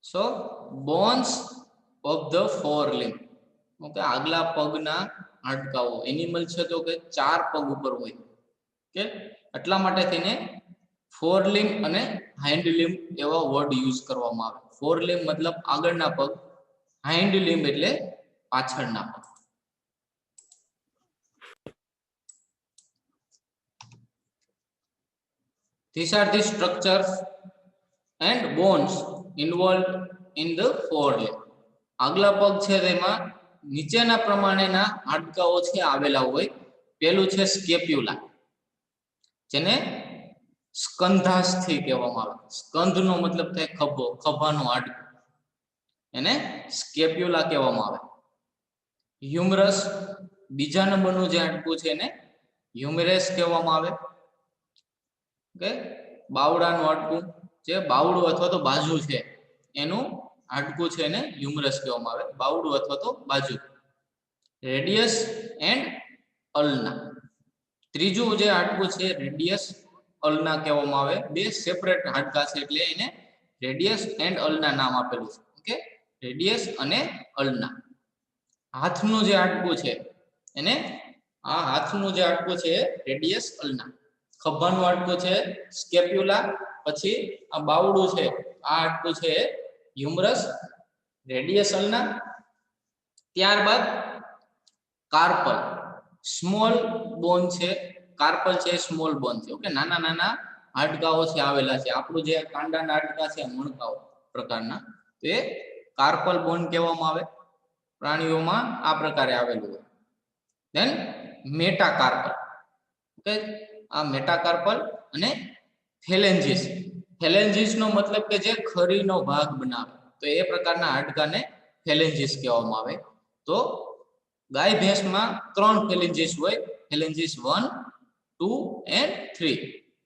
So bones of the forelimb. Okay, આગલા પગના હાડકાઓ. Animal છે તો કે 4 પગ ઉપર હોય. ઓકે, એટલા માટે થઈને ફોરલિમ્બ અને હાઇન્ડ લિમ્બ એવા વર્ડ યુઝ કરવામાં આવે. ફોરલિમ્બ મતલબ આગળના પગ, હાઇન્ડ લિમ્બ એટલે પાછળના પગ. These are the structures and bones involved in the forelimb. આગલા પગ છે તેમાં નીચેના પ્રમાણેના હાડકાઓ છે આવેલા હોય. પહેલું છે સ્કેપ્યુલા, જેને સ્કંધાસ્થિ કહેવામાં આવે. સ્કંધનો મતલબ થાય ખભો, ખભાનું હાડકું, એને સ્કેપ્યુલા કહેવામાં આવે. હ્યુમરસ, બીજા નંબરનું જે હાડકું છે એને હ્યુમેરસ કહેવામાં આવે. ઓકે, બાવડાનું હાડકું, જે બાવડું અથવા તો બાજુ છે એનું હાડકું છે એને હ્યુમરસ કહેવામાં આવે. બાવડું અથવા તો બાજુ. રેડિયસ એન્ડ અલ્ના, ત્રીજું જે હાડકું છે રેડિયસ અલ્ના કહેવામાં આવે. બે સેપરેટ હાડકા છે એટલે એને રેડિયસ એન્ડ અલ્ના નામ આપેલું છે. ઓકે, રેડિયસ અને અલ્ના. હાથનું જે હાડકું છે એને, આ હાથનું જે હાડકું છે રેડિયસ અલ્ના. ખભાનું હાડકું છે સ્કેપ્યુલા, પછી આ બાવડું છે આ હાડકું છે હ્યુમરસ, રેડિયસ અલ્ના. ત્યારબાદ કાર્પલ, સ્મોલ બોન છે. કાર્પલ છે સ્મોલ બોન છે. ઓકે, નાના નાના હાડકાઓ છે આવેલા છે. આપણું જે કાંડાના હાડકા છે મણકાઓ પ્રકારના, તે કાર્પલ બોન કહેવામાં આવે. પ્રાણીઓમાં આ પ્રકારે આવેલું હોય. ધેન મેટાકાર્પલ. ઓકે, આ મેટાકાર્પલ અને ફેલેન્જીસ. ફેલેન્જીસ નો મતલબ કે જે ખરીનો ભાગ બનાવે, તો એ પ્રકારના હાડકાને ફેલેન્જીસ કહેવામાં આવે. તો ગાય ભેંસમાં 3 ફેલેન્જીસ હોય. ફેલેન્જીસ 1, 2 and 3.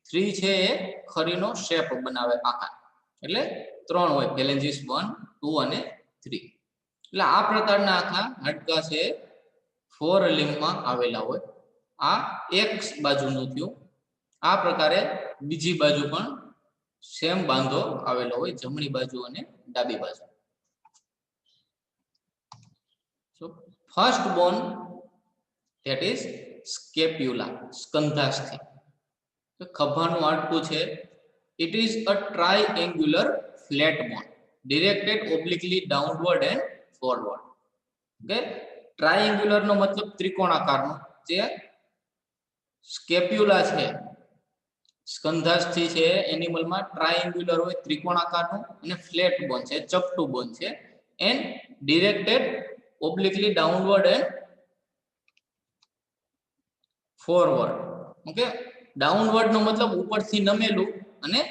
3 છે એ ખરીનો શેપ બનાવે આકાર, એટલે 3 હોય. ફેલેન્જીસ 1, 2 અને 3. એટલે આ પ્રકારના આખા હાડકા છે ફોર લિમ્બમાં આવેલા હોય. આ એક બાજુનું થયું. આ પ્રકારે બીજી બાજુ પણ સેમ બાંધો આવેલો હોય, જમણી બાજુ અને ડાબી બાજુ. So first bone, that is scapula, સ્કંધાસ્થિ. ખભાનું હાડકું છે. It is a triangular flat bone directed obliquely downward and forward. Okay, triangular નો મતલબ ત્રિકોણાકારનો. જે સ્કેપ્યુલા છે, સ્કંધાસ્થિ છે, એનિમલમાં ટ્રાયેન્ગ્યુલર હોય, ત્રિકોણાકારનું, અને ફ્લેટ બોન છે, ચપટું બોન છે. And directed obliquely downward and forward. Okay, downward નો મતલબ ઉપરથી નમેલું અને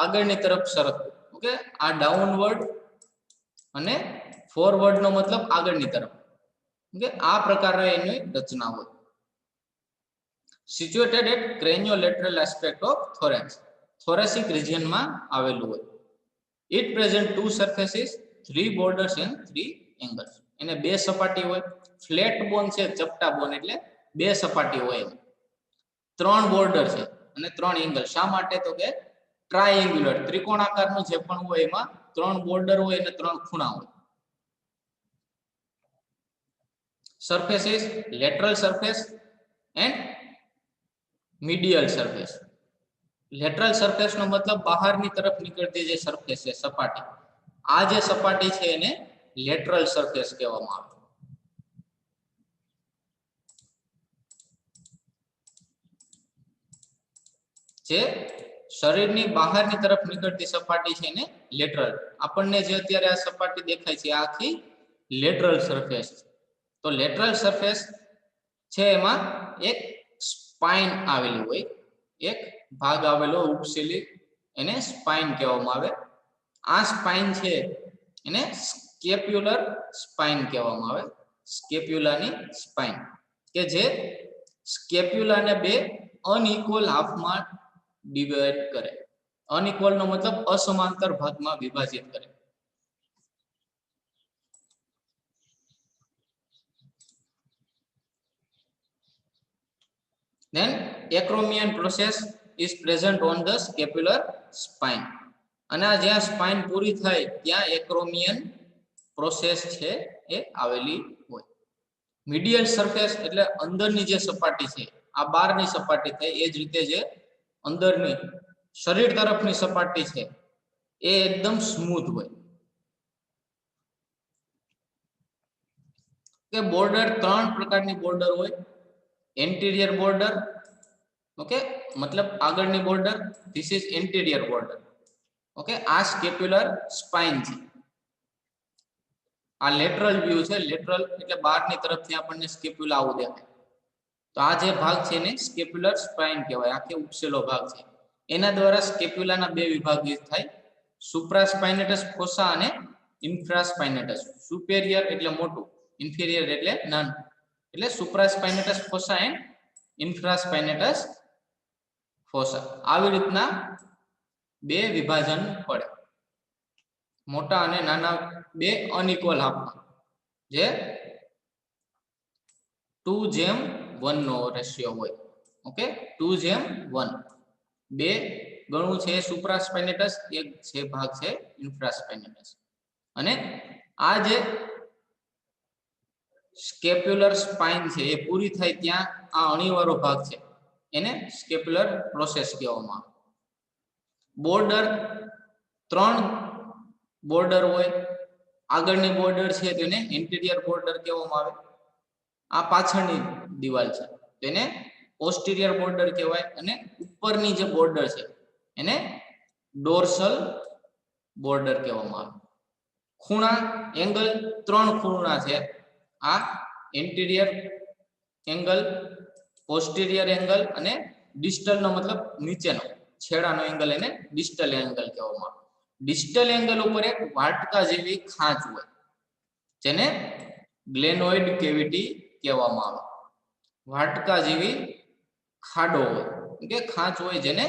આગળની તરફ સરકવું. ઓકે, આ ડાઉનવર્ડ અને ફોરવર્ડ નો મતલબ આગળની તરફ. ઓકે, આ પ્રકારે એની રચના હોય. Situated at craniolateral aspect of thorax, thoracic રિજિયનમાં આવેલું હોય. It present 2 surfaces, 3 borders and 3 angles. એને 2 સપાટી હોય. ફ્લેટ બોન છે, ચપટા બોન, એટલે 2 સપાટી હોય. 3 બોર્ડર છે અને 3 એંગલ. શા માટે? તો કે ટ્રાયેન્ગ્યુલર, ત્રિકોણાકારનું જે પણ હોય એમાં 3 બોર્ડર હોય અને 3 ખૂણા હોય. Surfaces, lateral surface and medial surface. Lateral surface નો મતલબ બહારની તરફ નીકળતી જે સરફેસ છે, સપાટી. આ જે સપાટી છે એને લેટરલ સરફેસ કહેવામાં આવે. જે શરીરની બહારની તરફ નીકળતી સપાટી છે એને લેટરલ. આપણને જે અત્યારે આ સપાટી દેખાય છે આ આખી લેટરલ સરફેસ છે. તો લેટરલ સરફેસ છે એમાં એક સ્પાઇન આવેલી હોય, એક ભાગ આવેલો ઉપશિલી, એને સ્પાઇન કહેવામાં આવે. આ સ્પાઇન છે એને સ્કેપ્યુલર સ્પાઇન કહેવામાં આવે. સ્કેપ્યુલાની સ્પાઇન, કે જે સ્કેપ્યુલાને 2 અનઇક્વલ હાફમાં ડિવાઇડ કરે. અનઇક્વલ નો મતલબ અસમાંતર ભાગમાં વિભાજિત કરે. Then acromion process is present on the scapular spine. અને આ જ્યાં સ્પાઇન પૂરી થાય ત્યાં એક્રોમિયન પ્રોસેસ છે એ આવેલી હોય. મીડિયલ સરફેસ એટલે અંદરની જે સપાટી છે, આ બહારની સપાટી થાય, એ જ રીતે જે અંદરની શરીર તરફની સપાટી છે એ એકદમ સ્મૂથ હોય. કે બોર્ડર 3 પ્રકારની બોર્ડર હોય. એન્ટિરિયર બોર્ડર, ઓકે, મતલબ આગળની border, this is anterior border. Okay, આ સ્કેપ્યુલર સ્પાઇન છે. આ લેટરલ વ્યૂ છે. લેટરલ એટલે બહારની તરફથી આપણને સ્કેપ્યુલા આવું દેખાય. તો આ જે ભાગ છે એને સ્કેપ્યુલર સ્પાઇન કહેવાય. આખે ઉપસેલો ભાગ છે. એના દ્વારા સ્કેપ્યુલાના બે વિભાગ થાય, સુપ્રાસ્પાઇનેટસ ફોસા અને ઇન્ફ્રાસ્પાઇનેટસ. સુપેરિયર એટલે મોટું, ઇન્ફિરિયર એટલે નાનું. એટલે સુપ્રાસ્પાઇનેટસ ફોસા એન્ડ ઇન્ફ્રાસ્પાઇનેટસ ફોસા. આવી રીતના બે વિભાજન પડે, મોટા અને નાના બે અનઇક્વલ હાફમાં, જે 2:1 નો રેશિયો હોય. ઓકે, 2:1. બે ગણું છે સુપ્રાસ્પાઇનેટસ, એક છે ભાગ છે ઇન્ફ્રાસ્પાઇનેટસ. અને આ જે સ્કેપ્યુલર સ્પાઇન છે એ પૂરી થાય ત્યાં આ અણીવાળો ભાગ છે એને સ્કેપ્યુલર પ્રોસેસ કહેવામાં આવે. બોર્ડર 3 બોર્ડર હોય. આગળની બોર્ડર છે તેને એન્ટિરિયર બોર્ડર કહેવામાં આવે. આ પાછળની દિવાલ છે તેને પોસ્ટિરિયર બોર્ડર કહેવાય. અને ઉપરની જે બોર્ડર છે એને ડોર્સલ બોર્ડર કહેવામાં આવે. ખૂણા એંગલ 3 ખૂણા છે. આ એન્ટિરિયર એંગલ, પોસ્ટિરિયર એંગલ અને ડિસ્ટલ નો મતલબ નીચેનો છેડાનો એંગલ, એને ડિસ્ટલ એંગલ કહેવામાં આવે. ડિસ્ટલ એંગલ ઉપર એક વાટકા જેવી ખાંચ હોય જેને ગ્લેનોઇડ કેવિટી કહેવામાં આવે. વાટકા જેવી ખાડો હોય કે ખાંચ હોય જેને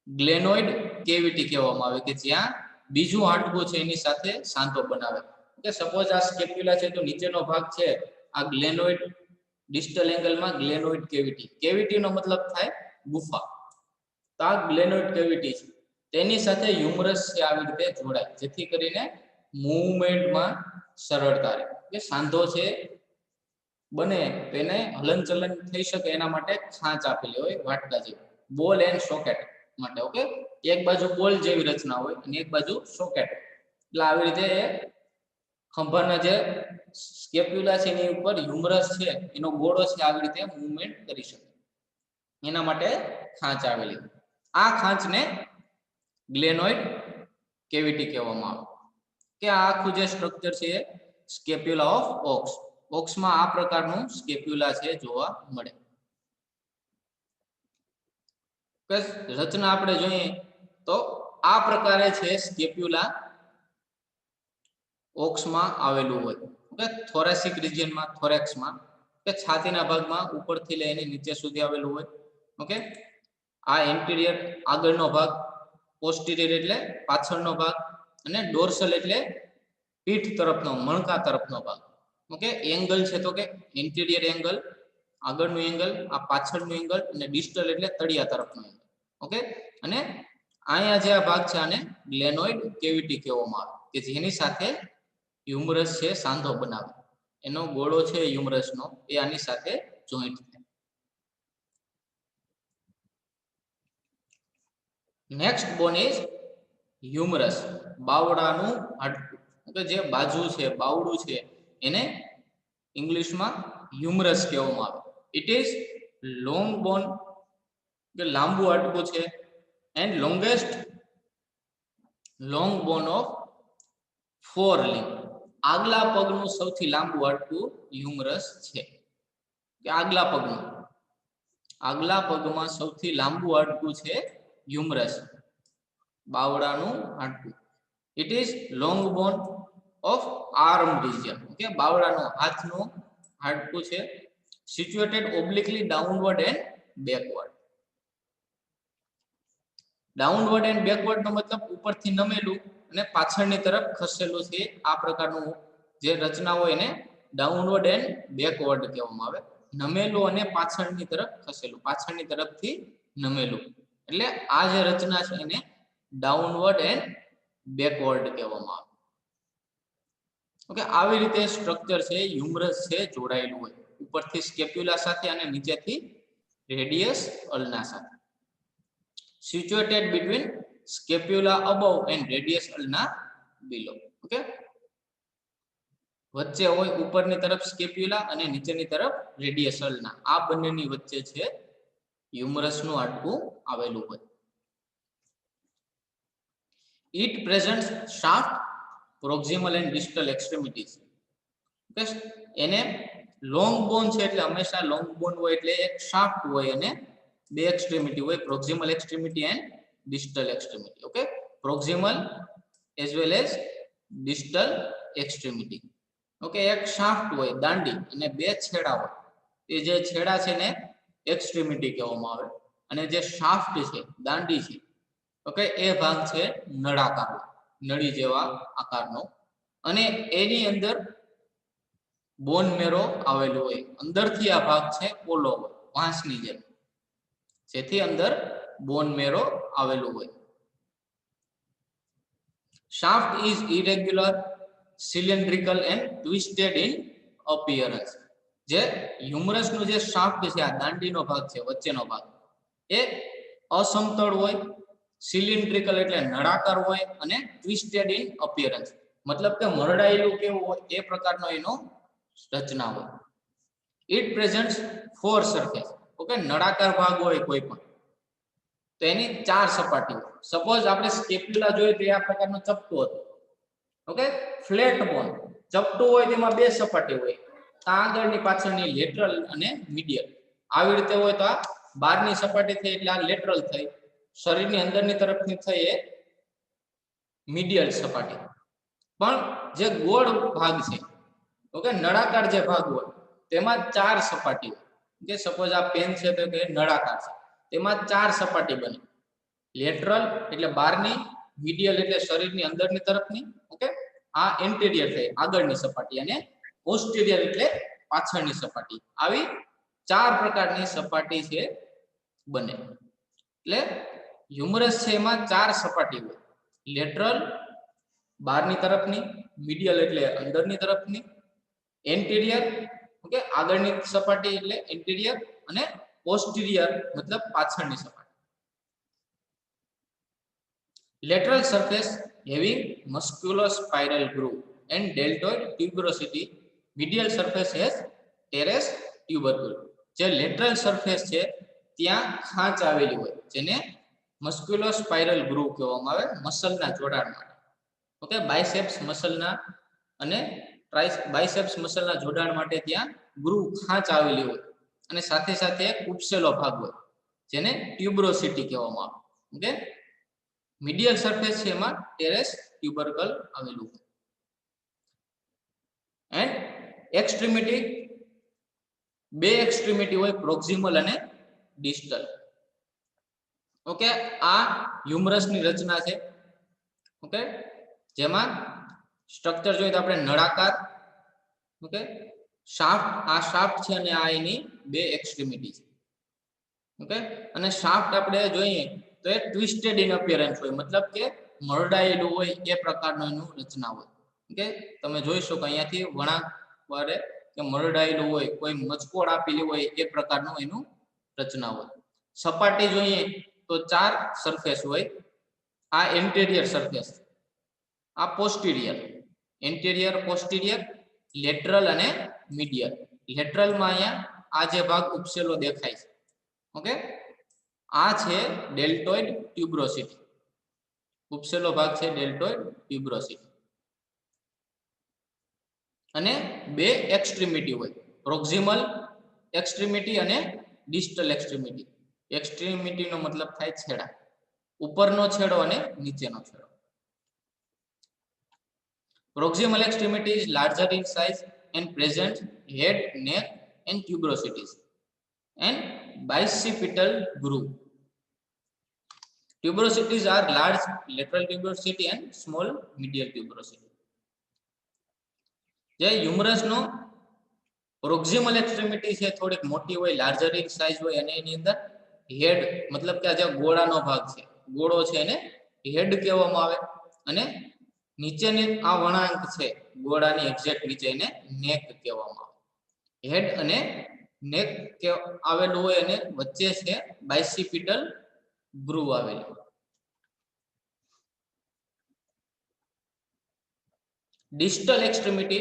ગ્લેનોઇડ કેવિટી કહેવામાં આવે, કે જ્યાં બીજું હાડકું છે એની સાથે સાંધો બનાવે. કે સપોઝ આ સ્કેપ્યુલા છે તો નીચેનો ભાગ છે આ ગ્લેનોઇડ, ડિસ્ટલ એંગલમાં ગ્લેનોઇડ કેવિટી. કેવિટીનો મતલબ થાય ગુફા. તો આ ગ્લેનોઇડ કેવિટી છે તેની સાથે હ્યુમરસ છે આવી રીતે જોડાય, જેથી કરીને મૂવમેન્ટમાં સરળતા રહે. કે સાંધો છે બને તો એને હલનચલન થઈ શકે એના માટે ખાંચ આપેલી હોય વાટકા જેવી, બોલ એન્ડ સોકેટ માટે. ઓકે, એક બાજુ બોલ જેવી રચના હોય અને એક બાજુ સોકેટ. એટલે આવી રીતે ખંભાના જે સ્કેપ્યુલા છે એની ઉપર હ્યુમરસ છે એનો ગોળો છે આવી રીતે મૂવમેન્ટ કરી શકે, એના માટે ખાંચ આવેલી. આ ખાંચને ગ્લેનોઇડ કેવિટી કહેવામાં આવે. કે આ આખું જે સ્ટ્રક્ચર છે સ્કેપ્યુલા ઓફ ઓક્સ. ઓક્સમાં આ પ્રકારનું સ્કેપ્યુલા છે જોવા મળે. રચના આપણે જોઈએ તો આ પ્રકારે છે સ્કેપ્યુલા ઓક્સમાં આવેલું હોય. ઓકે, થોરેસિક રિજિયનમાં, થોરેક્સમાં, કે છાતીના ભાગમાં ઉપરથી લઈને નીચે સુધી આવેલું હોય. ઓકે, આ એન્ટિરિયર આગળનો ભાગ, પોસ્ટિરિયર એટલે પાછળનો ભાગ, અને ડોર્સલ એટલે પીઠ તરફનો, મણકા તરફનો ભાગ. ઓકે, એંગલ છે તો કે એન્ટિરિયર એંગલ, આગળનું એંગલ, આ પાછળનું એંગલ, અને ડિસ્ટલ એટલે તળિયા તરફનો એંગલ. ઓકે, અને અહીંયા જે આ ભાગ છે આને ગ્લેનોઇડ કેવિટી કહેવામાં આવે, કે જેની સાથે હ્યુમરસ છે સાંધો બનાવે. એનો ગોળો છે હ્યુમરસનો એ આની સાથે જોઈન્ટ થાય. નેક્સ્ટ બોન ઇઝ હ્યુમરસ, બાવડાનું હાડકું. કે જે બાજુ છે, બાવડું છે, એને ઇંગ્લિશમાં હ્યુમરસ કહેવામાં આવે. ઇટ ઇઝ લોંગ બોન, કે લાંબુ હાડકું છે, and longest long bone of fore limb. આગલા પગનું સૌથી લાંબુ હાડકું હ્યુમરસ છે. કે આગલા પગમાં સૌથી લાંબુ હાડકું છે હ્યુમરસ, બાવડાનું હાડકું. It is long bone of arm region. કે બાવડાનો હાથનું હાડકું છે, situated obliquely downward and backward. Downward and backward નો મતલબ ઉપરથી નમેલું અને પાછળની તરફ ખસેલું છે. આ પ્રકારનું જે રચના હોય એને ડાઉનવર્ડ એન્ડ બેકવર્ડ કહેવામાં આવે. નમેલું અને પાછળની તરફ ખસેલું, પાછળની તરફથી નમેલું. એટલે આ જે રચના છે એને ડાઉનવર્ડ એન્ડ બેકવર્ડ કહેવામાં આવે. ઓકે, આવી રીતે સ્ટ્રક્ચર છે હ્યુમરસ છે જોડાયેલું હોય, ઉપરથી સ્કેપ્યુલા સાથે અને નીચેથી રેડિયસ અલ્ના સાથે. Situated between scapula above and radius ulna below. Okay, વચ્ચે હોય ઉપરની તરફ સ્કેપ્યુલા અને નીચેની તરફ રેડિયસ અલ્ના, આ બંનેની વચ્ચે છે હ્યુમરસનું હાડકું આવેલું હોય. It presents shaft, proximal and distal extremities. Okay, એને લોંગ બોન છે એટલે હંમેશા લોંગ બોન હોય એટલે એક શાફ્ટ હોય અને બે એક્સ્ટ્રીમિટી હોય, proximal extremity and distal extremity. Okay, proximal as well as distal extremity. Okay, એક શાફ્ટ હોય દાંડી અને બે છેડા હોય, એ જે છેડા છે ને એક્સ્ટ્રીમિટી કહેવામાં આવે, અને જે શાફ્ટ છે દાંડી છે, ઓકે, એ ભાગ છે નળાકાર, નળી જેવા આકારનો, અને એની અંદર બોન મેરો આવેલું હોય. અંદરથી આ ભાગ છે પોલો હોય, વાંસની જેમ, જેથી અંદર બોન મેરો આવેલું હોય. Shaft is irregular, cylindrical and twisted in appearance. જે હ્યુમરસનું જે શાફ્ટ છે, આ દાંડીનો ભાગ છે, વચ્ચેનો ભાગ, એ અસમતળ હોય, સિલિન્ડ્રિકલ એટલે નળાકાર હોય, અને ટ્વિસ્ટેડ ઇન અપિયરન્સ મતલબ કે મરડાયેલું કેવું હોય એ પ્રકારનો એનો રચના હોય. It presents four surface. Okay, નળાકાર ભાગ હોય કોઈ પણ તો એની ચાર સપાટી હોય. સપોઝ આપણે સ્કેપ્યુલા જોઈએ તો આ પ્રકારનો ચપટો હતો. ઓકે, ફ્લેટ બોન ચપટું હોય તેમાં બે સપાટી હોય, આગળની પાછળની લેટરલ અને મીડિયલ. આવી રીતે હોય તો આ બહારની સપાટી થઈ એટલે આ લેટરલ થઈ, શરીરની અંદરની તરફની થઈ એ મીડિયલ સપાટી. પણ જે ગોળ ભાગ છે, ઓકે, નળાકાર જે ભાગ હોય તેમાં ચાર સપાટી હોય. કે સપોઝ આ પેન છે તો કે નળાકાર છે, તેમાં ચાર સપાટી બને. લેટરલ એટલે બહારની, મીડિયલ એટલે શરીરની અંદરની તરફની, ઓકે, આ એન્ટેરિયર થઈ આગળની સપાટી, અને પોસ્ટેરિયર એટલે પાછળની સપાટી. આવી ચાર પ્રકારની સપાટી છે બને. એટલે હ્યુમરસ છે એમાં ચાર સપાટી હોય. લેટરલ બહારની તરફની, મીડિયલ એટલે અંદરની તરફની, એન્ટેરિયર ઓકે આગળની સપાટી એટલે એન્ટેરિયર, અને પોસ્ટેરિયર મતલબ પાછળની સપાટી. Lateral surface having musculospiral groove and deltoid tuberosity. Medial surface has teres tubercle. જે લેટરલ સરફેસ છે ત્યાં ખાંચ આવેલી હોય, જેને મસ્ક્યુલોસ્પાઇરલ ગ્રુવ કહેવામાં આવે, મસલના જોડાણ માટે. ઓકે, બાયસેપ્સ મસલના અને બાયસેપ્સ મસલના જોડાણ માટે ત્યાં ગ્રુવ ખાંચ આવેલી હોય, અને સાથે સાથે એક ઉપસેલો ભાગ હોય જેને ટ્યુબરોસિટી કહેવામાં આવે. ઓકે, મીડિયલ સરફેસ છે એમાં ટેરેસ ટ્યુબરકલ આવેલું હોય. એન્ડ એક્સ્ટ્રીમિટી, બે એક્સ્ટ્રીમિટી હોય, પ્રોક્સિમલ અને ડિસ્ટલ. ઓકે, આ હ્યુમરસની રચના છે. ઓકે, જેમાં સ્ટ્રક્ચર જોઈએ તો આપણે નળાકાર, ઓકે, શાફ્ટ, આ શાફ્ટ છે અને આ એની બે એક્સ્ટ્રીમિટી છે. ઓકે, અને શાફ્ટ આપણે જોઈએ તો એ ટ્વિસ્ટેડ ઇન અપિયરન્સ હોય, મતલબ કે મરડાયેલું હોય એ પ્રકારનો એનું રચના હોય. ઓકે, તમે જોઈ શકો અહીંયાથી વળાંક વારે કે મરડાયેલું હોય, કોઈ મચકોડ આપેલી હોય એ પ્રકારનું એનું રચના હોય. સપાટી જોઈએ તો ચાર સરફેસ હોય. આ એન્ટેરિયર સરફેસ, આ પોસ્ટીરિયર, એન્ટેરિયર, પોસ્ટીરિયર, લેટરલ અને મીડિયલ. લેટરલમાં અહીંયા આ જે ભાગ ઉપસેલો દેખાય છે, ઓકે, આ છે ડેલ્ટોઇડ ટ્યુબ્રોસિટી. ઉપસેલો ભાગ છે ડેલ્ટોઇડ ટ્યુબ્રોસિટી. અને બે એક્સ્ટ્રીમિટી હોય, પ્રોક્સિમલ એક્સ્ટ્રીમિટી અને ડિસ્ટલ એક્સ્ટ્રીમિટી. એક્સ્ટ્રીમિટીનો મતલબ થાય છેડા, ઉપરનો છેડો અને નીચેનો છેડો. Proximal extremity is larger in size and present head, neck and tuberosities and bicipital groove. Tuberosities are large lateral tuberosity and small medial tuberosity. જે હ્યુમરસનો પ્રોક્સિમલ એક્સ્ટ્રીમિટી છે થોડીક મોટી હોય, લાર્જર ઇન સાઇઝ હોય, અને એની અંદર હેડ મતલબ કે આ જે ગોળાનો ભાગ છે, ગોળો છે એને હેડ કહેવામાં આવે અને નીચેની આ વળાંક છે ગોળાની એક્ઝેક્ટ નીચે એને નેક કહેવામાં આવે. હેડ અને નેક આવેલું હોય અને વચ્ચે છે બાયસિપિટલ ગ્રુવ આવેલી. Distal extremity,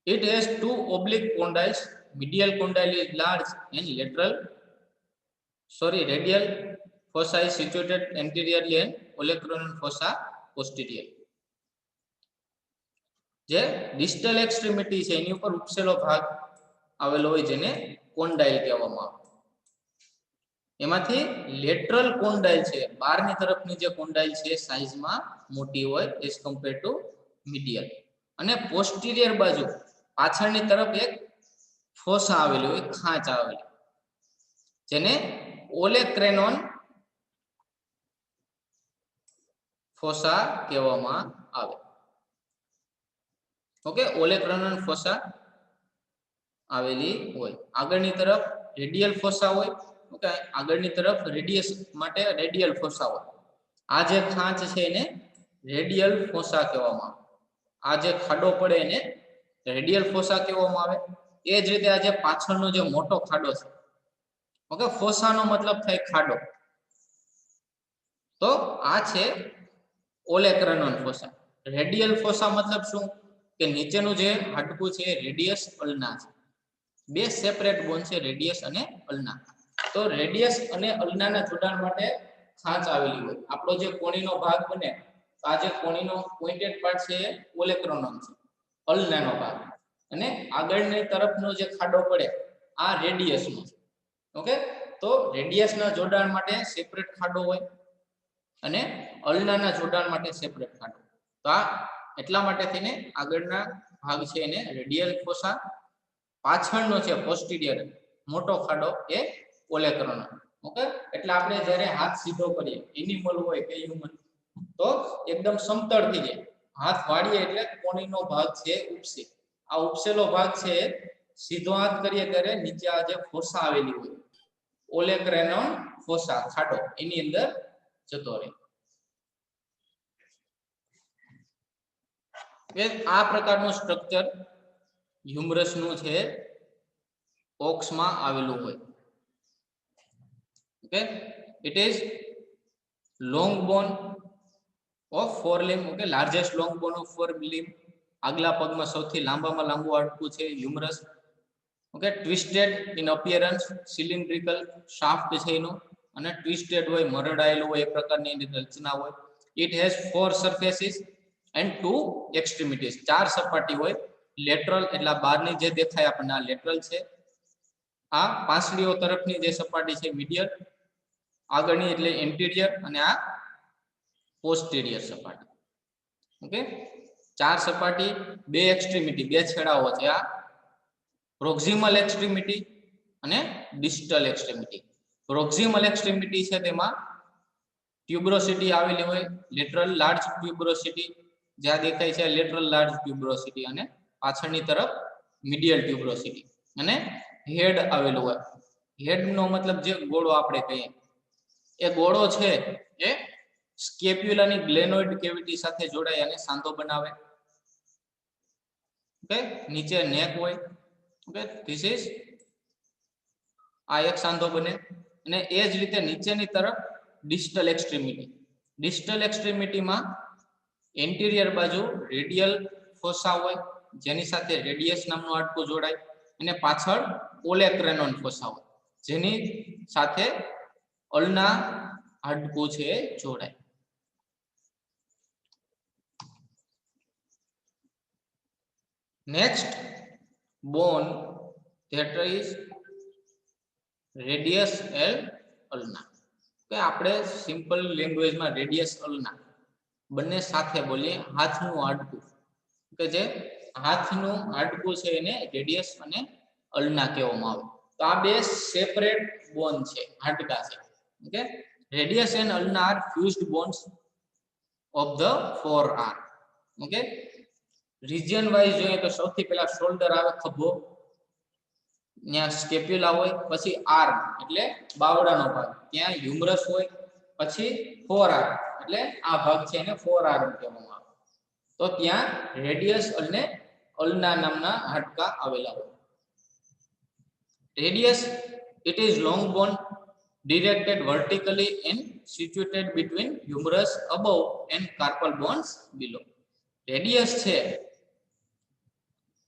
it has two oblique condyles. Medial condyle is large and radial fossa is situated anteriorly and olecranon fossa posteriorly. જે ડિસ્ટલ એક્સ્ટ્રીમિટી છે એની ઉપર ઉપસેલો ભાગ આવેલો હોય જેને કોન્ડાઇલ કહેવામાં આવે. એમાંથી લેટરલ કોન્ડાઇલ છે બહારની તરફની જે કોન્ડાઇલ છે સાઈઝમાં મોટી હોય એઝ કમ્પેર ટુ મીડિયલ, અને પોસ્ટિરિયર બાજુ પાછળની તરફ એક ફોસા આવેલી હોય, ખાંચ આવેલી, જેને ઓલેક્રેનોન ફોસા કહેવામાં આવે. ઓકે, ઓલેક્રેનોન ફોસા આવેલી હોય. આગળની તરફ રેડિયલ ફોસા હોય. ઓકે, આગળની તરફ રેડિયસ માટે રેડિયલ ફોસા હોય. આ જે ખાંચ છે એને રેડિયલ ફોસા કહેવામાં આવે. આ જે ખાડો પડે એને રેડિયલ ફોસા કહેવામાં આવે. એ જ રીતે આ જે પાછળનો જે મોટો ખાડો છે, ઓકે, ફોસાનો મતલબ થાય ખાડો, તો આ છે ઓલેક્રેનોન ફોસા. રેડિયલ ફોસા મતલબ શું કે નીચેનું જે હાડકું છે રેડિયસ અલ્ના છે. બે સેપરેટ બોન છે રેડિયસ અને અલ્ના. તો રેડિયસ અને અલ્નાના જોડાણ માટે ખાંચ આવેલી હોય. આપણો જે કોણીનો ભાગ બને, આ જે કોણીનો પોઇન્ટેડ પાર્ટ છે એ ઓલેક્રેનોન છે, અલ્નાનો ભાગ, અને આગળની તરફનો જે ખાડો પડે આ રેડિયસનો છે. ઓકે, તો રેડિયસના જોડાણ માટે સેપરેટ ખાડો હોય અને અલ્નાના જોડાણ માટે સેપરેટ ખાડો. તો આ એટલા માટે થઈને આગળના ભાગ છે એને રેડિયલ ફોસા, પાછળનો છે પોસ્ટિરિયર મોટો ખાડો એ ઓલેક્રેનોન. ઓકે, એટલે આપણે જ્યારે હાથ સીધો કરીએ, એનિમલ હોય કે હ્યુમન, તો એકદમ સમતળ થઈ જાય. હાથ વાળીએ એટલે કોણીનો ભાગ છે ઉપસે. આ ઉપસેલો ભાગ છે સીધો હાથ કરીએ ત્યારે નીચે આ જે ફોસા આવેલી હોય ઓલેક્રેનોન ફોસા ખાડો એની અંદર જતો રહે. આ પ્રકારનું સ્ટ્રક્ચર હ્યુમરસ નું છે ઓક્સમાં આવેલું હોય. Okay, it is long bone of forelimb. Okay, largest long bone of forelimb. આગલા પગમાં સૌથી લાંબામાં લાંબુ હાડકું છે humerus. Okay, twisted in appearance, cylindrical shaft છે એનો, અને ટ્વિસ્ટેડ હોય, મરડાયેલું હોય, એ પ્રકારની એની રચના હોય. It has 4 surfaces and 2 એક્સ્ટ્રીમિટીઝ. 4 સપાટી હોય. લેટરલ એટલે બહારની જે દેખાય આપણને આ લેટરલ છે. આ પાસળીઓ તરફની જે સપાટી છે મીડિયલ, આગળની એટલે એન્ટિરિયર, અને આ પોસ્ટેરિયર સપાટી. ઓકે, 4 સપાટી, 2 એક્સ્ટ્રીમિટી, 2 છેડાઓ છે. આ પ્રોક્સિમલ એક્સ્ટ્રીમિટી અને ડિસ્ટલ એક્સ્ટ્રીમિટી. પ્રોક્સિમલ એક્સ્ટ્રીમિટી છે તેમાં ટ્યુબરોસિટી આવેલી હોય, લેટરલ લાર્જ ટ્યુબરોસિટી જ્યાં દેખાય છે લેટરલ લાર્જ ટ્યુબરોસિટી, અને પાછળની તરફ મીડિયલ ટ્યુબરોસિટી, અને હેડ આવેલું હોય. હેડ નો મતલબ જે ગોળો આપણે કહીએ, એ ગોળો છે એ સ્કેપ્યુલાની ગ્લેનોઇડ કેવિટી સાથે જોડાય અને સાંધો બનાવે. ઓકે, નીચે નેક હોય. ઓકે, ધીસ ઇઝ આ એક સાંધો બને, અને એ જ રીતે નીચેની તરફ ડિસ્ટલ એક્સ્ટ્રીમિટી. ડિસ્ટલ એક્સ્ટ્રીમિટીમાં એન્ટિરિયર બાજુ રેડિયલ ફોસા હોય જેની સાથે રેડિયસ નામનું હાડકું જોડાય, અને પાછળ ઓલેક્રેનોન ફોસા હોય જેની સાથે અલ્ના હાડકું છે જોડાય. Next bone that is radius એલ અલ્ના. કે આપણે સિમ્પલ લેંગ્વેજમાં રેડિયસ અલ્ના બંને સાથે બોલીએ. હાથનું હાડકું, કે જે હાથનું હાડકું છે એને રેડિયસ અને અલ્ના કહેવામાં આવે. તો આ બે સેપરેટ બોન છે, હાડકા છે. Okay, radius and ulna are fused bones of the forearm. Okay, region wise જોઈએ તો સૌથી પહેલા શોલ્ડર આવે, ખભો, ત્યાં સ્કેપ્યુલા હોય, પછી આર્મ એટલે બાવડાનો ભાગ, ત્યાં હ્યુમરસ હોય, પછી ફોર આર્મ એટલે આ ભાગ છે એને ફોર આર્મ કહેવામાં આવે. તો ત્યાં રેડિયસ અને અલ્ના નામના હાડકા આવેલા હોય. Radius it is long bone directed vertically and situated between humerus above and carpal bones below. Radius છે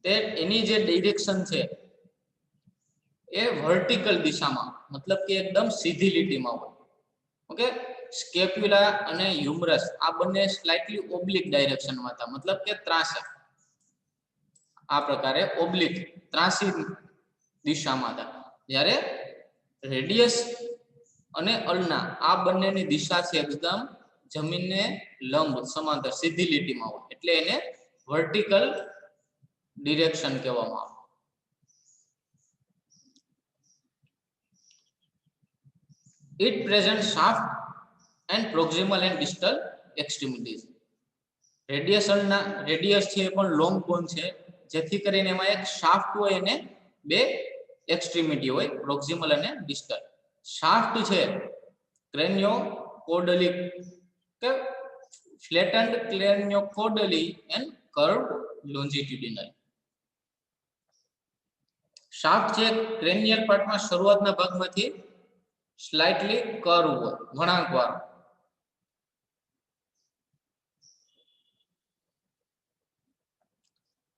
તે એની જે ડિરેક્શન છે એ વર્ટિકલ દિશામાં મતલબ કે એકદમ સીધી લીટીમાં હોય. ઓકે, સ્કેપ્યુલા અને હ્યુમરસ આ બંને સ્લાઇટલી ઓબ્લિક ડાયરેક્શનમાં હતા, મતલબ કે ત્રાંસા આ પ્રકારે ઓબ્લિક ત્રાંસી દિશામાં હતા. જ્યારે રેડિયસ અને અલ્ના આ બંનેની દિશા છે એકદમ જમીનને લંબ સમાંતર સીધી લીટીમાં હોય એટલે એને વર્ટિકલ ડિરેક્શન કહેવામાં આવે. It presents shaft and proximal and distal extremities. Radius છે એ પણ લોંગ બોન છે, જેથી કરીને એમાં એક શાફ્ટ હોય અને બે એક્સ્ટ્રીમિટી હોય, પ્રોક્સિમલ અને ડિસ્ટલ. શાફ્ટ છે ક્રેનિયોકોડલી કે ફ્લેટન્ડ ક્રેનિયોકોડલી એન્ડ કર્વ્ડ લોન્જિટ્યુડિનલ. શાફ્ટ છે ક્રેનિયલ પાર્ટમાં શરૂઆતના ભાગમાંથી સ્લાઇટલી કર્વ હોય, વળાંકવાળો.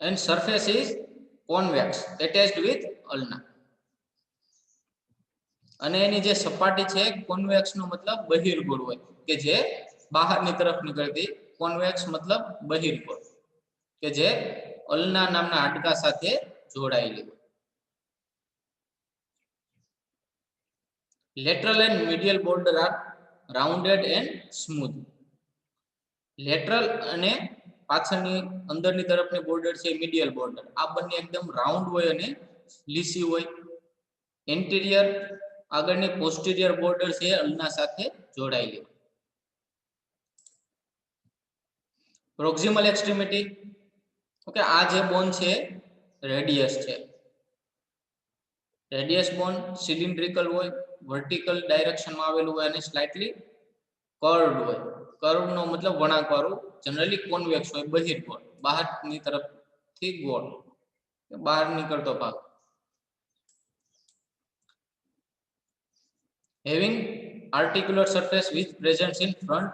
and surface is convex attached with ulna. અને એની જે સપાટી છે કોન્વેક્સ નો મતલબ બહિર્ગોળ હોય કે જે બહારની તરફ નીકળતી, કોન્વેક્સ મતલબ બહિર્ગોળ કે જે અલ્ના નામના હાડકા સાથે જોડાયેલી હોય. lateral and medial border are rounded and smooth. Lateral અને પાછળની અંદરની તરફની બોર્ડર છે મીડિયલ બોર્ડર આ બંને એકદમ રાઉન્ડ હોય અને લીસી હોય. એન્ટિરિયર આગળની પોસ્ટિરિયર બોર્ડર છે અલ્ના સાથે જોડાયેલી હોય. પ્રોક્સિમલ એક્સ્ટ્રીમિટી, ઓકે, આ જે બોન છે રેડિયસ છે. રેડિયસ બોન સિલિન્ડ્રિકલ હોય, વર્ટિકલ ડાયરેક્શનમાં આવેલું હોય અને સ્લાઇટલી કર્વડ હોય. કર્વ નો મતલબ વળાંકવાળું, જનરલી કોન્વેક્સ હોય, બહિર્ગોળ, બહારની તરફથી ગોળ, બહાર નીકળતો ભાગ. having articular surface which presents in front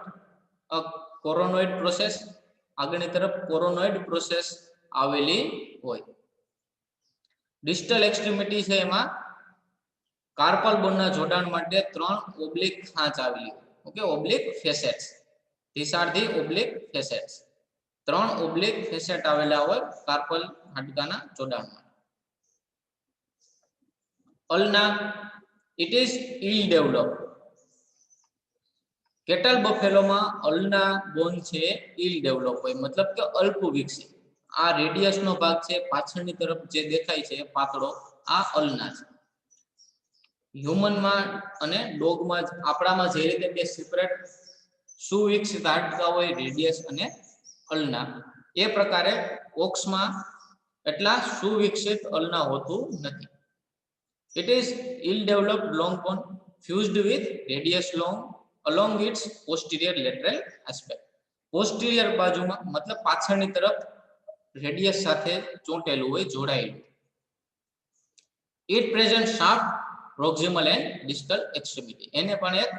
a coronoid process, આગળની તરફ કોરોનોઇડ પ્રોસેસ આવેલી હોય. ડિસ્ટલ એક્સ્ટ્રીમિટી છે એમાં કાર્પલ બોનના જોડાણ માટે 3 ઓબ્લિક ખાંચ આવેલી હોય. Okay, oblique facets. These are the oblique facets. 3 oblique facet આવેલા હોય કાર્પલ હાડકાના જોડાણમાં. Ulna it is ill developed. Cattle બફેલોમાં અલ્ના બોન છે ill developed હોય, મતલબ કે અલ્પ વિકસિત. આ રેડિયસ નો ભાગ છે પાછળની તરફ જે દેખાય છે પાતળો, આ અલ્ના છે. હ્યુમનમાં અને ડોગમાં આપણામાં જે રીતે બે સેપરેટ સુવિકસિત હાડકા હોય રેડિયસ અને અલ્ના, એ પ્રકારે ઓક્સમાં એટલા સુવિકસિત અલ્ના હોતું નથી. It is ill developed long bone fused with radius long along its posterior lateral aspect. પોસ્ટિરિયર બાજુમાં મતલબ પાછળની તરફ રેડિયસ સાથે ચોંટેલું હોય, જોડાયેલું. It presents shaft, proximal and distal extremity. એને પણ એક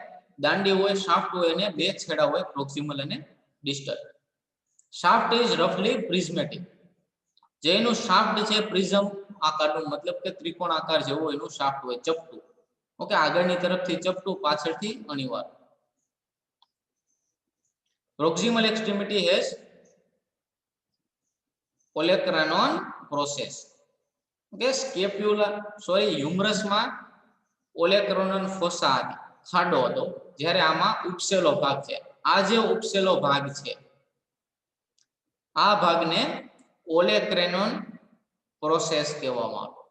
દાંડી હોય, શાફ્ટ હોય અને બે છેડા હોય, પ્રોક્સિમલ અને ડિસ્ટલ. શાફ્ટ ઇઝ રફલી પ્રિઝમેટિક. જેનું શાફ્ટ છે પ્રિઝમ આકારનું, મતલબ કે ત્રિકોણ આકાર જેવું એનું શાફ્ટ હોય, ચપટું. ઓકે, આગળની તરફથી ચપટું, પાછળથી અણીવાર. Proximal extremity has olecranon process. Okay, હ્યુમરસમાં ઓલેક્રાનોન ફોસા હતી, ખાડો હતો, જ્યારે આમાં ઉપસેલો ભાગ છે. આ જે ઉપસેલો ભાગ છે આ ભાગને ઓલેક્રેનોન પ્રોસેસ કહેવામાં આવે.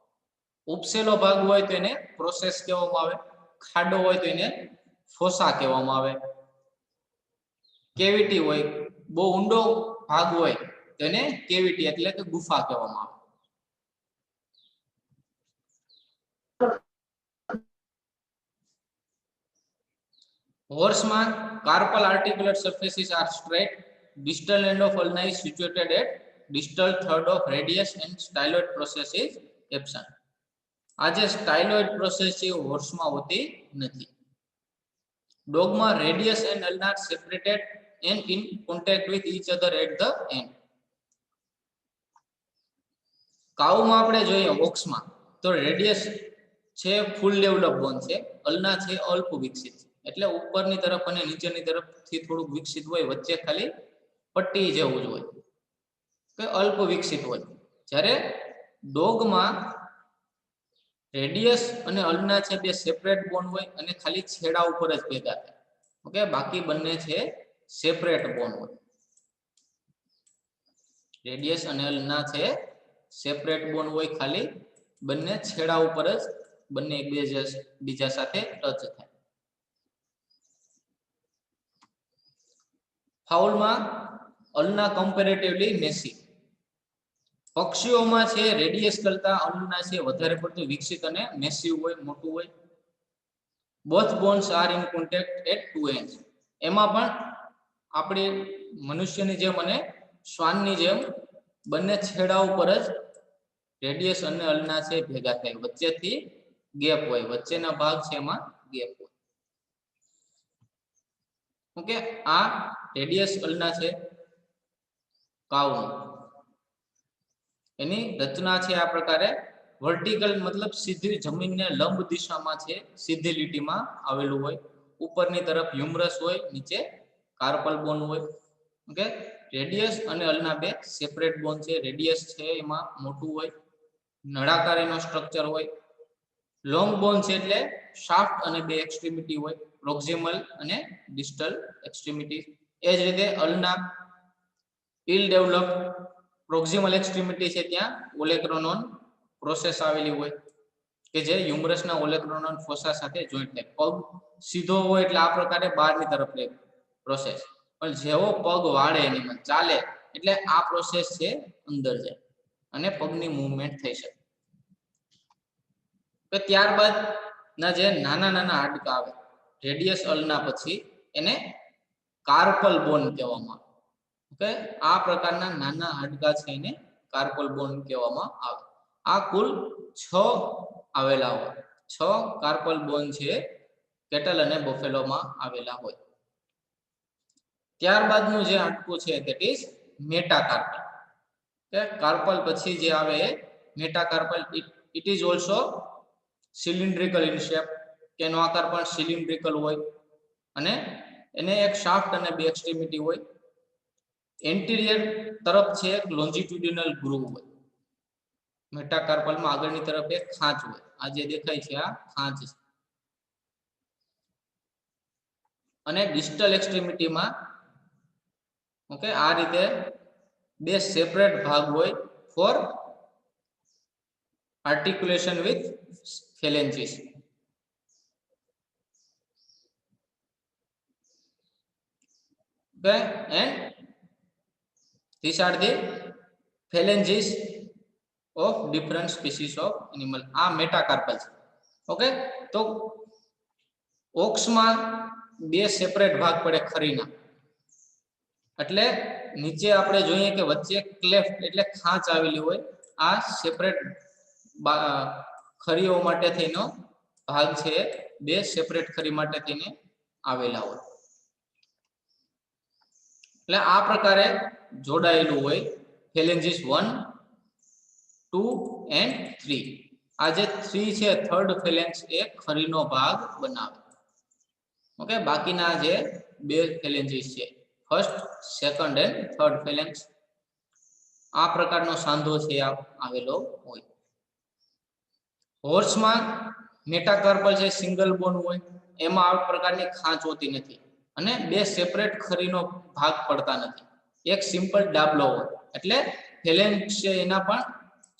ઉપસેલો ભાગ હોય તો એને પ્રોસેસ કહેવામાં આવે, ખાડો હોય તો એને ફોસા કહેવામાં આવે. કેવિટી હોય, બહુ ઊંડો ભાગ હોય તો એને કેવિટી એટલે કે ગુફા કહેવામાં આવે. હોર્સમાં carpal articular surfaces are straight. Distal end of ulna is situated at distal third of radius and styloid process is absent. આ જે સ્ટાઇલોઇડ પ્રોસેસ છે હોર્સમાં હોતી નથી. ડોગમાં radius and ulnar separated and in contact with each other at the end. કાઉમાં આપણે જોઈએ ઓક્સમાં તો રેડિયસ છે ફૂલ ડેવલપ બોન છે, અલ્ના છે અલ્પ વિકસિત, એટલે ઉપરની તરફ અને નીચેની તરફથી થોડુંક વિકસિત હોય, વચ્ચે ખાલી પટ્ટી જેવું જ હોય કે અલ્પ વિકસિત હોય. જ્યારે ડોગમાં રેડિયસ અને અલ્ના છે બે સેપરેટ બોન હોય અને ખાલી છેડા ઉપર જ ભેગા થાય. ઓકે, બાકી બંને છે સેપરેટ બોન હોય. રેડિયસ અને અલ્ના છે સેપરેટ બોન હોય, ખાલી બંને છેડા ઉપર જ બંને એકબીજા સાથે ટચ થાય. ફાઉલમાં અલ્ના કમ્પેરેટિવલી મેસી. પક્ષીઓમાં છે રેડિયસ કરતા અલ્ના છે વધારે પડતું વિકસિત અને મેસિવ હોય, મોટું હોય. Both bones are in contact at two ends. એમાં પણ આપણી મનુષ્યની જેમ અને શ્વાનની જેમ બંને છેડા ઉપર જ રેડિયસ અને અલ્ના છે ભેગા થાય, વચ્ચેથી ગેપ હોય, વચ્ચેના ભાગ છે એમાં ગેપ હોય. ઓકે, આ રેડિયસ અલ્ના છે કાઉનું. એની રચના છે આ પ્રકારે વર્ટિકલ મતલબ સીધી જમીનને લંબ દિશામાં છે, સીધી લીટીમાં આવેલું હોય. ઉપરની તરફ હ્યુમરસ હોય, નીચે કાર્પલ બોન હોય. ઓકે, રેડિયસ અને અલ્ના બે સેપરેટ બોન છે. રેડિયસ છે એમાં મોટું હોય, નળાકાર એનો સ્ટ્રક્ચર હોય. લોંગ બોન છે એટલે શાફ્ટ અને બે એક્સ્ટ્રીમિટી હોય, પ્રોક્સિમલ અને ડિસ્ટલ એક્સ્ટ્રીમિટી. એ જ રીતે અલ્ના ઇલ ડેવલપ પ્રોક્સિમલ એક્સ્ટ્રીમિટી છે ત્યાં ઓલેક્રોનોન પ્રોસેસ આવેલી હોય કે જે હ્યુમરસના ઓલેક્રોનોન ફોસા સાથે જોઈન્ટ થાય. પગ સીધો હોય એટલે આ પ્રકારે બહારની તરફ રહે પ્રોસેસ, પણ જેવો પગ વાળે એની ચાલે એટલે આ પ્રોસેસ છે અંદર જાય અને પગની મૂવમેન્ટ થઈ શકે. તો ત્યારબાદ ના જે નાના નાના હાડકા આવે રેડિયસ અલ્ના પછી, એને કાર્પલ બોન કહેવામાં આવે. ઓકે, આ પ્રકારના નાના હાડકા છે એને કાર્પલ બોન કહેવામાં આવે. આ કુલ 6 આવેલા હોય. 6 કાર્પલ બોન છે કેટલ અને બફેલોમાં આવેલા હોય. ત્યારબાદનું જે હાડકું છે ધેટ ઇઝ મેટાકાર્પલ. કે કાર્પલ પછી જે આવે એ metacarpal. It is also cylindrical in shape, કે એનો આકાર પણ સિલિન્ડ્રિકલ હોય અને એને એક શાફ્ટ અને બે એક્સ્ટ્રીમિટી હોય. એન્ટિરિયર તરફ છે એક લોન્જિટ્યુડિનલ ગ્રુવ હોય. મેટાકાર્પલમાં આગળની તરફ એક ખાંચ હોય. આ જે દેખાય છે આ ખાંચ છે. અને ડિસ્ટલ એક્સ્ટ્રીમિટીમાં ઓકે આ રીતે બે સેપરેટ ભાગ હોય for articulation with phalanges. Okay, and these are the phalanges of different species of animal. આ મેટાકાર્પલ છે. ઓકે, તો ઓક્સમાં બે સેપરેટ ભાગ પડે ખરીના, એટલે નીચે આપણે જોઈએ કે વચ્ચે ક્લેફ્ટ એટલે ખાંચ આવેલી હોય. આ સેપરેટ ખરીઓ માટે થઈને ભાગ છે, બે સેપરેટ ખરી માટે થઈને આવેલા હોય. એટલે આ પ્રકારે જોડાયેલું હોય ફેલેન્જીસ 1, 2 and 3. આ જે 3 છે થર્ડ ફેલેન્ક્સ એ ખરીનો ભાગ બનાવે. ઓકે, બાકીના જે બે ફેલેન્જીસ છે ફર્સ્ટ, સેકન્ડ એન્ડ થર્ડ ફેલેન્ક્સ, આ પ્રકારનો સાંધો છે આવેલો હોય. હોર્સમાં મેટાકાર્પલ છે સિંગલ બોન હોય, એમાં આ પ્રકારની ખાંચ હોતી નથી અને બે સેપરેટ ખરીનો ભાગ પડતા નથી. એક સિમ્પલ ડાબલો હોય, એટલે ફેલેન્ક્સ છે એના પણ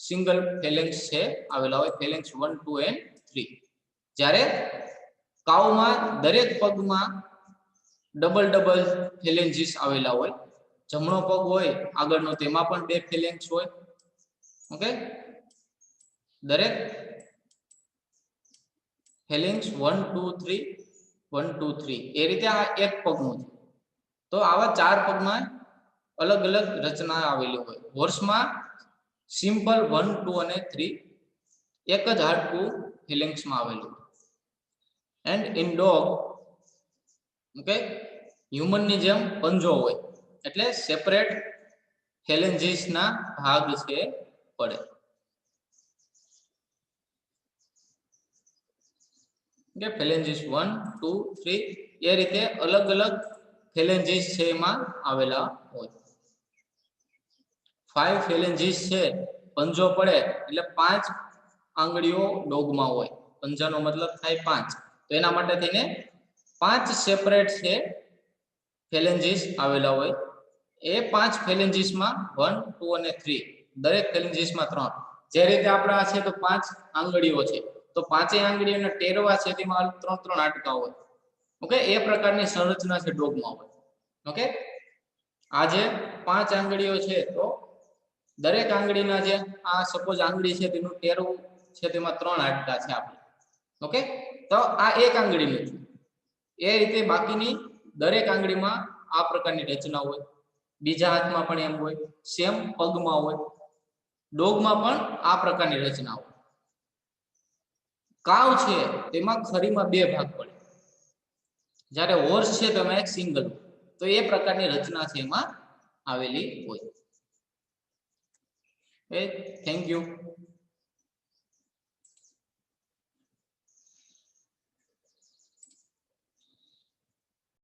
સિંગલ ફેલેન્ક્સ છે આવેલા હોય, ફેલેન્ક્સ 1, 2 and 3. જ્યારે કાઉમાં દરેક પગમાં ડબલ ફેલેન્જીસ આવેલા હોય. જમણો પગ હોય આગળનો તેમાં પણ બે ફેલેન્ક્સ હોય. ઓકે, દરેક ફેલેન્ક્સ 1, 2, 3 1 2 3 એ રીતે આ એક પગનું છે. તો આવા 4 પગમાં અલગ અલગ રચના આવેલી હોય. હોર્સમાં સિમ્પલ 1 2 અને 3 એક જ હાડકું ફિલિંગ્સમાં આવેલું. એન્ડ ઇન ડોગ ઓકે હ્યુમનની જેમ પંજો હોય એટલે સેપરેટ ફેલેન્જીસ ના ભાગ છે પડે. કે ફેલેન્જીસ 1 2 3 એ રીતે અલગ અલગ ફેલેન્જીસ છે એમાં આવેલા હોય. 5 ફેલેન્જીસ છે પંજો પડે એટલે 5 આંગળીઓ ડોગમાં હોય. પંજાનો મતલબ થાય 5. તો એના માટે થઈને 5 સેપરેટ છે ફેલેન્જીસ આવેલા હોય. એ 5 ફેલેન્જીસમાં 1 2 અને 3 દરેક ફેલેન્જીસમાં 3. જે રીતે આપણા છે તો 5 આંગળીઓ છે તો 5 આંગળીઓના ટેરવા છે તેમાં 3 હાડકા હોય. ઓકે એ પ્રકારની સંરચના છે ડોગમાં હોય. ઓકે આ જે 5 આંગળીઓ છે તો દરેક આંગળીના જે આ સપોઝ આંગળી છે તેનું ટેરવું છે તેમાં 3 હાડકા છે આપણે. ઓકે તો આ એક આંગળીનું છે. એ રીતે બાકીની દરેક આંગળીમાં આ પ્રકારની રચના હોય. બીજા હાથમાં પણ એમ હોય, સેમ પગમાં હોય. ડોગમાં પણ આ પ્રકારની રચના હોય. કાવ છે તેમાં ખરીમાં 2 ભાગ પડે. જ્યારે હોર્સ છે તેમાં એક સિંગલ. તો એ પ્રકારની રચના છે એમાં આવેલી હોય. Thank you.